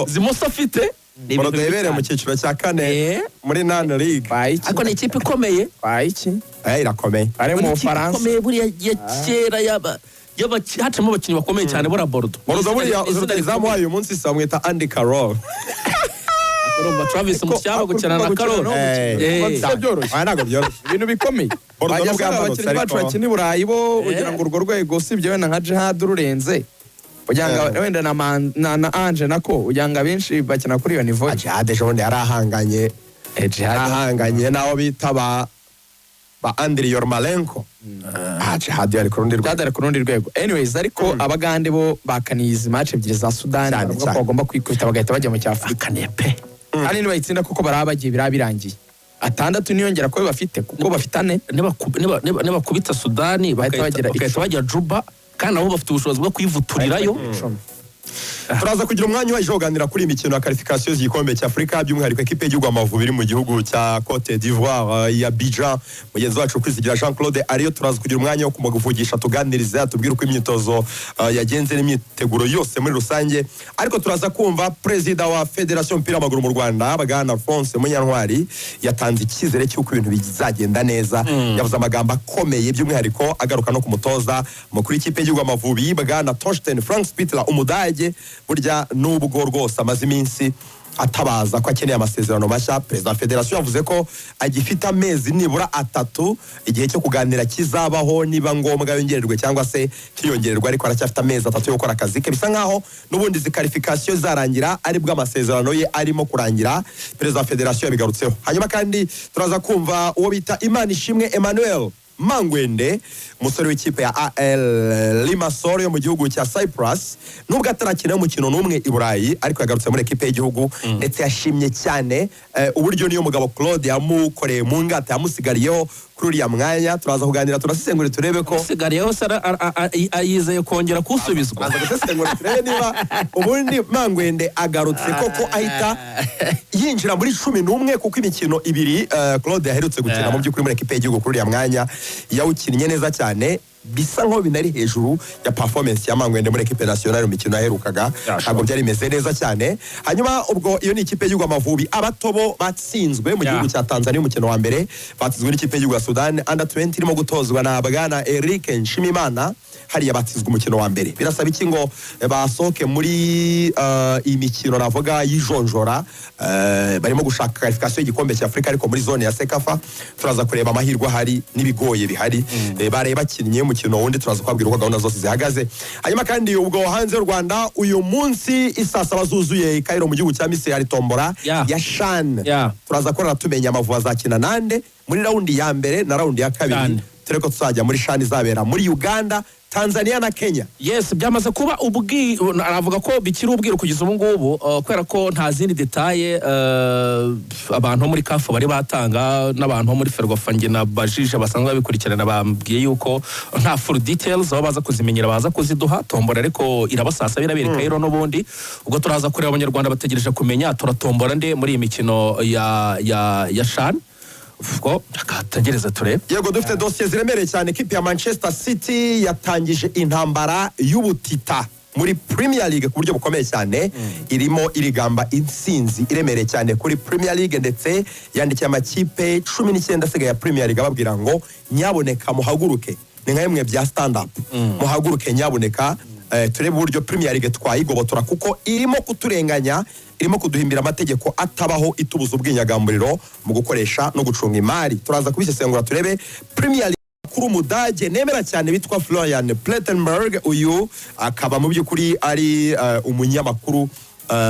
zimoso afite Bordeaux yabereye mu cyiciro cya kane muri Ninde League. Ariko ni ikipe ikomeye. Irakomeye. Ari mu Faransa. Ikomeye buriya ya kera hacamo abakinnyi bakomeye cyane bora Bordeaux. Buriya uzamu wayo uyu munsi samwita Andy Carroll. Urumva Travis Mushyaba gukina na Carroll. Ntabwo byoroshye. Ibintu bikomeye. Abakinnyi bacu bakina i Burayi bo ugira ngo urwo rwego usibye wenda nka Jihad ururenze. Ujyanga wenda na Ange nako ujyanga benshi bakina kuri iyo niveau. Jihad ejo bundi yarahanganye. Ahanganye naho bita ba Andriy Yarmolenko. Jihad yari ku rundi rwego. Anyways ariko abagande bo bakaniye izi match ebyiri za Sudan bavuga ko bagomba kwikubita bagahita bajya mu cy'Afurika nepe. Kandi nibayitsinda kuko barabagiye birangiye. Atandatu niyongera ko bafite kuko bafitane niba kubita Sudani bagahita bajya Juba kandi nabo bafite ubushobozi bwo kuyivuturirayo. Turaza kugira umwanya waje kuganira kuri imikino ya qualification y'igikombe cy'Afrika by'umwihariko equipe y'igihugu Amavubi iri mu gihugu cya Côte d'Ivoire ya Abidjan. Mugenzi wacu kwizigira Jean Claude ariyo turaza kugira umwanya wo kumuvugisha tuganiriza tubwire uko imyitozo yagenze n'imyiteguro yose muri rusange. Ariko turaza kumva president wa Federation y'umupira w'amaguru mu Rwanda Bwana Alphonse Munyantwari yatanze icyizere cy'uko ibintu bizagenda neza. Yavuze amagambo akomeye by'umwihariko agaruka no kumutoza mukuru w'ikipe y'igihugu Amavubi Bwana Torsten Frank Spittler umudage. Burya nubwo rwose amaze iminsi atabaza ko akeneye amasezerano mashya, Perezida wa Federation yavuze ko agifite amezi nibura 3 igihe cyo kuganira kizabaho niba ngombwa yongererwe cyangwa se kiyongererwa, ariko aracyafite amezi 3 yo gukora akazi ke. Bisa nkaho n'ubundi zi qualification zarangira ari bwa amasezerano ye arimo kurangira. Perezida wa Federation yabigarutseho. Hanyuma kandi turaza kumva uwo bita Imanishimwe Emmanuel Mangwende, umusore w'ikipe ya AL Limassol yo mu gihugu cya Cyprus, nubwo atarakina umukino n'umwe i Burayi ariko yagarutse muri ekipe y'igihugu ndetse yashimye cyane uburyo niyo mugabo Claude yamukoreye mu ngata yamusigariyeho kuri uriya mwanya. Turaza kuganira turasesengura turebe ko sigariyeho ayizeye kongera kusubizwa. Turasesengura turebe niba ubundi Mangwende agarutse koko ahita yinjira muri 11 kuko imikino ibiri Claude yaherutse gukina mu by'ukuri muri ekipe y'igihugu kuri uriya mwanya yawukinnye neza cyane. Bisa nko binari hejuru ya performance ya Mangwende muri equipe nationale mu mikino yaherukaga, ntabwo byari meze neza cyane. Hanyuma ubwo iyo ni ikipe y'igihugu Amavubi. Abatobo batsinzwe mu gihugu cya Tanzania umukino wa mbere, batsinzwe n'ikipe y'igihugu ya Sudan under 20 irimo gutozwa na Bwana Eric Nshimimana. Hariya batsinzwe umukino wa mbere. Birasaba iki ngo basohoke muri iyi mikino navuga yijonjora, barimo gushaka qualification y'igikombe cy'Afrika ariko muri zone ya Sekafa. Turaza kureba amahirwe hari n'ibigoye bihari bareba bakinnye umukino wundi, turaza kwabwira uko gahunda zose zihagaze. Hanyuma kandi ubwo hanze y'u Rwanda uyu munsi isasa bazuzuye Cairo mu gihugu cya Misiri hari tombora ya Shan. Turaza korera tumenya Amavubi azakina nande muri raundi ya mbere na raundi ya kabiri. Tureko tuzajya muri Shan izabera muri Uganda, Tanzania na Kenya. Yes, byamaze kuba aravuga ko bikiri ubwiro kugeza ubu ngubu kwera ko nta zindi detaye abantu muri kafu bari batanga n'abantu muri Ferwafa nge na bajije basanzwe babikurikirana bambwiye yuko nta full details aho baza kuzimenyera baza kuziduha. Tombora ariko irabasasa birabereka rero n'ubundi ubwo turaza kureba abanyarwanda bategereje kumenya turatombora nde muri iyi mikino ya Shan. Ubwo akategereza turebe. Yego dufite dossier ziremereye cyane. Equipe ya Manchester City yatangije intambara y'ubutita muri Premier League ku buryo bukomeye cyane. Irimo irigamba intsinzi iremereye cyane kuri Premier League ndetse yandikiye amakipe 19 asigaye ya Premier League ababwira ngo nyaboneka muhaguruke. Ni nka yemwe bya stand up. Muhaguruke nyaboneka turebe uburyo Premier League twayigobotora kuko irimo kuturenganya, irimo kuduhimbira amategeko atabaho itubuza ubwinyagamburiro mu gukoresha no gucunga imari. Turaza kubisesengura turebe Premier League kuri umudage nemera cyane bitwa Florian Plettenberg. Uyu akaba mu by'ukuri ari umunyamakuru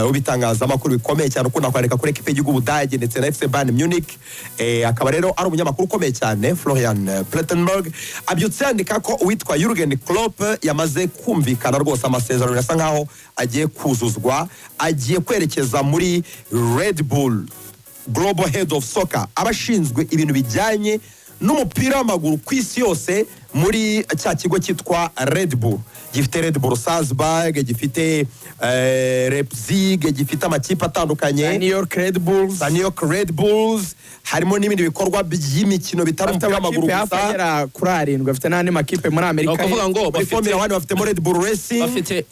ubitangazamakuru bikomeye cyane ukunda kwandika kuri ekipe y'igihugu Budage ndetse na FC Bayern Munich. Akaba rero ari umunyamakuru ukomeye cyane Florian Plettenberg. Abyutse yandika ko uwitwa Jurgen Klopp yamaze kumvikana rwose amasezerano yasa nkaho agiye kuzuzwa, agiye kwerekeza muri Red Bull Global Head of Soccer, abashinzwe ibintu bijyanye n'umupira w'amaguru ku isi yose muri cya kigo cyitwa Red Bull. gifite Red Bull Salzburg, gifite Leipzig, gifite amakipe atandukanye, New York Red Bulls, harimo n'ibindi bikorwa by'imikino bitari umupira w'amaguru gusa. Kuri arindwi bafite n'andi makipe muri Amerika. Ukuvuga ngo muri Formula 1 bafitemo Red Bull Racing, bafite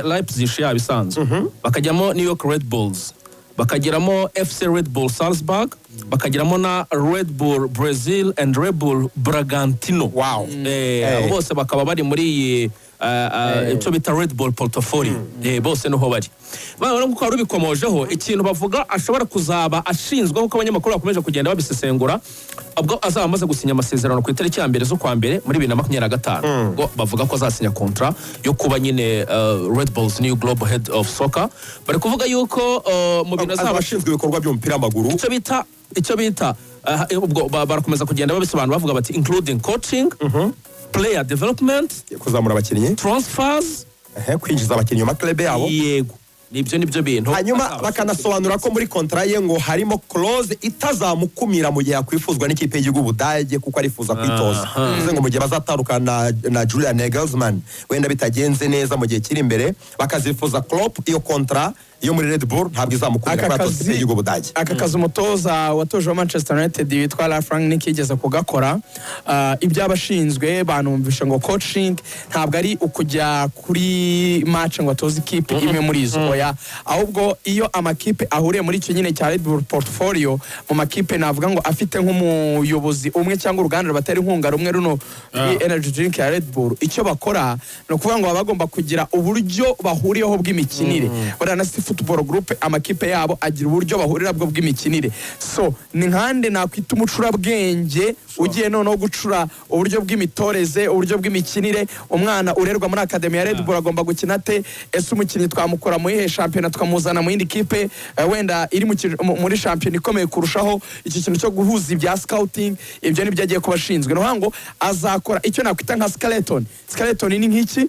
Leipzig yabo isanzwe, bakajyamo New York Red Bulls, bakagiramo FC Red Bull Salzburg, bakagiramo na Red Bull Brazil and Red Bull Bragantino. Wow. Bose bakaba bari muri iyi icyo bita Red Bull portfolio. Bose niho bari. Bano nk'uko rubikomojeho ikintu bavuga ashobora kuzaba ashinzwe nk'uko abanyamakuru bakomeje kugenda babisesengura, ubwo azaba amaze gusinya amasezerano ku itariki ya mbere z'ukwa mbere muri 2025. Ngo bavuga ko azasinya kontra yo kuba nyine Red Bull's new global head of soccer. Bari kuvuga yuko mu bintu azaba ashinzwe ibikorwa by'umupira w'amaguru, icyo bita ubwo barakomeza kugenda babisobanura bavuga bati including coaching, player development, kuzamura abakinnyi, transfers, kwinjiza abakinnyi mu maklub yabo. Yego, nibyo bintu. Hanyuma bakanasobanura ko muri kontra ye ngo harimo clause itazamukumira mu gihe yakwifuzwa n'ikipe y'igihugu Budage kuko arifuza kwitoza. Bivuze ngo mu gihe bazatandukana na Julian Nagelsmann wenda bitagenze neza mu gihe kiri imbere, bakazifuza Klopp, iyo kontra iyo muri Red Bull ntabwo izamukumira kwa ikipe y'igihugu Budage. Aka kazi umutoza watoje wa Manchester United witwa Ralf Rangnick yigeze kugakora. Iby'abashinzwe banumvisha ngo coaching ntabwo ari ukujya kuri match ngo atoze ikipe imwe muri izo, ahubwo iyo amakipe ahuriye muri icyo nyine cya Red Bull portfolio, mu makipe navuga ngo afite nk'umuyobozi umwe cyangwa uruganda batari inkunga rumwe runo energy drink ya Red Bull, icyo bakora no kuvuga ngo bagomba kugira uburyo bahuriyeho bw'imikinire. Buriya na football group amakipe yabo agira uburyo bahurira bwo bw'imikinire. So ni nkande nakwita umucurabwenge ugiye noneho gucura uburyo bw'imitoreze, uburyo bw'imikinire. Umwana urerwa muri academy ya Red Bull agomba gukina te, ese umukinnyi twamukora mu ihe champion twamuzana mu yindi kipe wenda iri muri champion ikomeye kurushaho. Iki kintu cyo guhuza ibya scouting ibyo nibyo agiye kubashinzwe. No ngo azakora icyo nakwita nka skeleton. Skeleton ni nk'iki?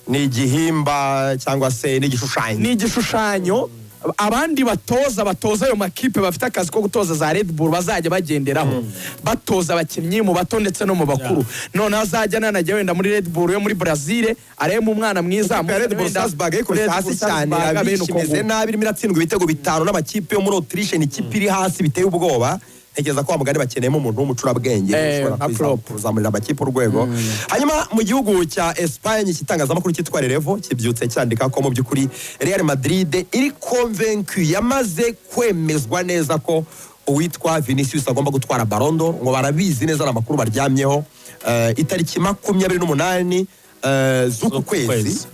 Ni igihimba cyangwa se n'igishushanyo. Ni igishushanyo abandi batoza ayo makipe bafite akazi ko gutoza za Red Bull bazajya bagenderaho, batoza abakinnyi mu bato ndetse no mu bakuru. None azajya nanajya wenda muri Red Bull yo muri Brazil arebe mu mwana mwiza mu Red Bull Salzburg ariko hasi cyane abimeze nabi, irimo iratsindwa ibitego 5 n'amakipe yo muri Autriche, ni ikipe iri hasi biteye ubwoba. Ntekereza ko amugani bakeneyemo umuntu w'umucurabwenge ushobora kuzamurira amakipe urwego. Hanyuma mu gihugu cya Espagne ikitangazamakuru cyitwa Relevo kibyutse cyandika ko mu by'ukuri Real Madrid iri convaincu, yamaze kwemezwa neza ko uwitwa Vinicius agomba gutwara Ballon d'Or. Ngo barabizi neza n'amakuru baryamyeho itariki 28 z'uku kwezi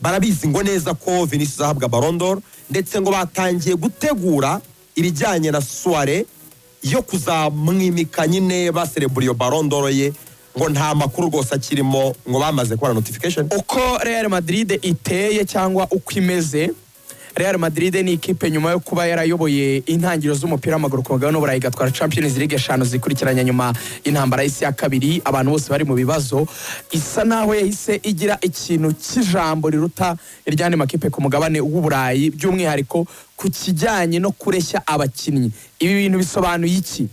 barabizi ngo neza ko Vinicius ahabwa Ballon d'Or, ndetse ngo batangiye gutegura ibijyanye na soirée yo kuzamwimika nyine baserebura iyo Ballon d'Or ye. Ngo nta makuru rwose akirimo, ngo bamaze kubona notification uko Real Madrid iteye cyangwa uko imeze. Real Madrid ni ikipe nyuma yo kuba yarayoboye intangiriro z'umupira w'amaguru ku mugabane w'Uburayi igatwara Champions League 5 zikurikiranya nyuma y'intambara y'isi ya kabiri, abantu bose bari mu bibazo, isa naho yahise igira ikintu cy'ijambo riruta iryane makipe ku mugabane w'Uburayi, by'umwihariko ku kijyanye no kureshya abakinnyi. Ibi bintu bisobanuye iki?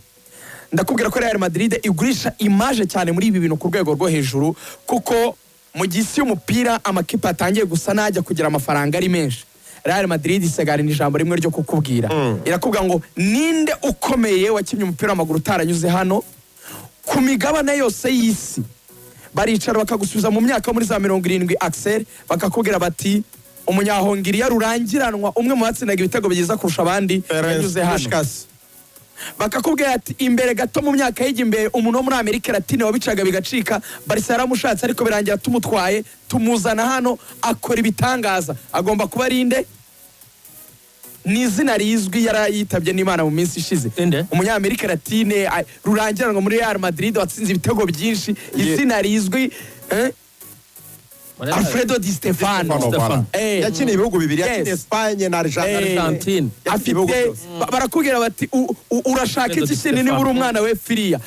Ndakubwira ko Real Madrid igurisha image cyane muri ibi bintu ku rwego rwo hejuru, kuko mu gisi y'umupira amakipe atangiye gusa najya kugira amafaranga ari menshi. Real Madrid isegarina ijambo rimwe ryo kukubwira, irakubwira ngo ninde ukomeye wakinnye umupira w'amaguru utaranyuze hano ku migabane yose y'isi. Baricara bakagusubiza mu myaka muri za 70 Axel, bakakubwira bati umunyahongiriya rurangiranwa umwe mu batsindaga ibitego byiza kurusha abandi yanyuze hano. Bakakubwira ati imbere gato mu myaka y'igimbe umuntu wo muri Amerika Latine wabicaga bigacika, Barca yaramushatse ariko birangira tumutwaye tumuzana hano akora ibitangaza. Agomba kuba rinde ni izina rizwi yarayitabye n'Imana mu minsi ishize. Umunyamerika Latine rurangiranwa muri Real Madrid watsinze ibitego byinshi, izina rizwi Alfredo Di Stefano. Yakiniye ibihugu bibiri, yakiniye Espagne na Argentine. Barakubwira bati urashaka iki kintu niba uri umwana we firiya.